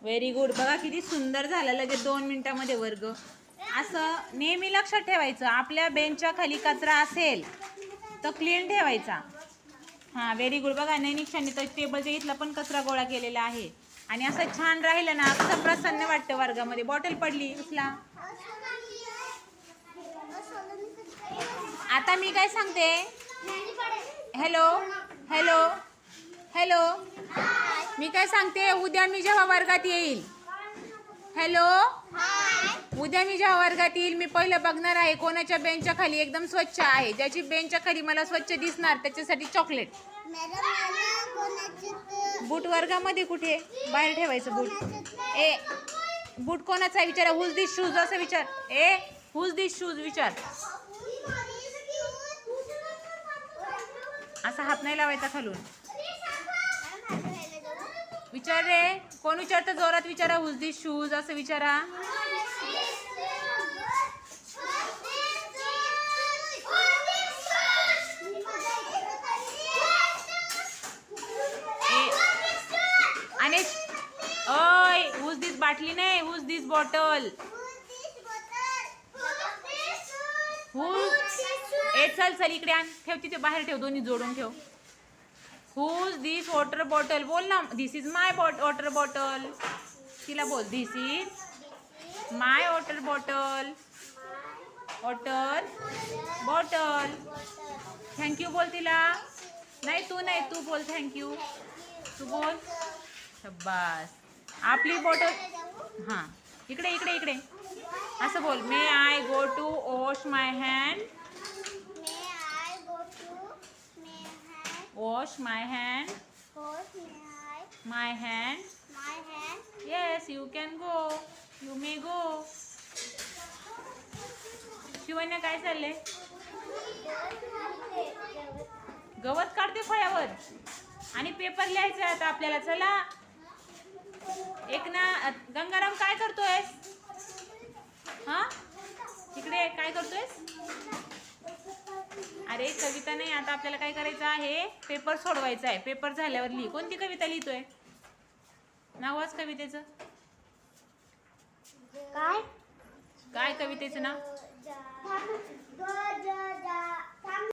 Very good. बघा किती सुंदर झालं, लगेच 2 मिनिटामध्ये वर्ग. असं नेहमी लक्षात ठेवायचं, आपल्या बेंचच्या खाली कचरा असेल तर क्लीन ठेवायचा. हां, व्हेरी गुड. बघा नैनिक्षाने तर टेबलच्या इथला पण कचरा गोळा केलेला आहे. आणि असं छान राहिलं ना, कसं प्रसन्न वाटतं वर्गामध्ये. बॉटल पडली उचला. आता मी काय सांगते, हॅलो हॅलो हॅलो, मी काय सांगते, उद्या मी जेव्हा वर्गात येईल, हॅलो, उद्या मी जेव्हा वर्गात येईल, मी पहिलं बघणार आहे कोणाच्या बेंचच्या खाली एकदम स्वच्छ आहे. ज्याची बेंचच्या खाली मला स्वच्छ दिसणार त्याच्यासाठी चॉकलेट. बूट वर्गामध्ये कुठे बाहेर ठेवायचं बूट. ए बूट कोणाचा आहे विचारा. हुज दिस शूज असं विचार. ए हुज दिस शूज विचार. असा हात नाही लावायचा खालून. विचार रे, कोण विचारतं जोरात विचारा. हुज दिस शूज असं विचारा. आणि ओय, हुज दिस बाटली नाही, हुज दिस बॉटल. ए चल चल इकडे आण, ठेव तिथे बाहेर ठेव, दोन्ही जोडून ठेव. हुज दिस वॉटर बॉटल बोल ना. This is my water bottle. तिला बोल, this is my water bottle. Water bottle. Thank you बोल तिला. नाही तू बोल थँक्यू. तू बोल. शब्बास. आपली बॉटल. हां, इकडे इकडे इकडे असं बोल. May I go to wash my hand. Wash my hand. My hand. Yes you can go. You may go. Shivanya काय चाललंय. गवत काढते फळ्यावर आणि पेपर लिहायचा आता आपल्याला. चला एक ना. गंगाराम काय करतोयस. हा इकडे काय करतोयस. अरे कविता नाही, आता आपल्याला काय करायचं आहे, पेपर सोडवायचा आहे. पेपर झाल्यावर लिही. कोणती कविता लिहितोय. नाव वाच कवितेचं. काय कवितेचं नाव.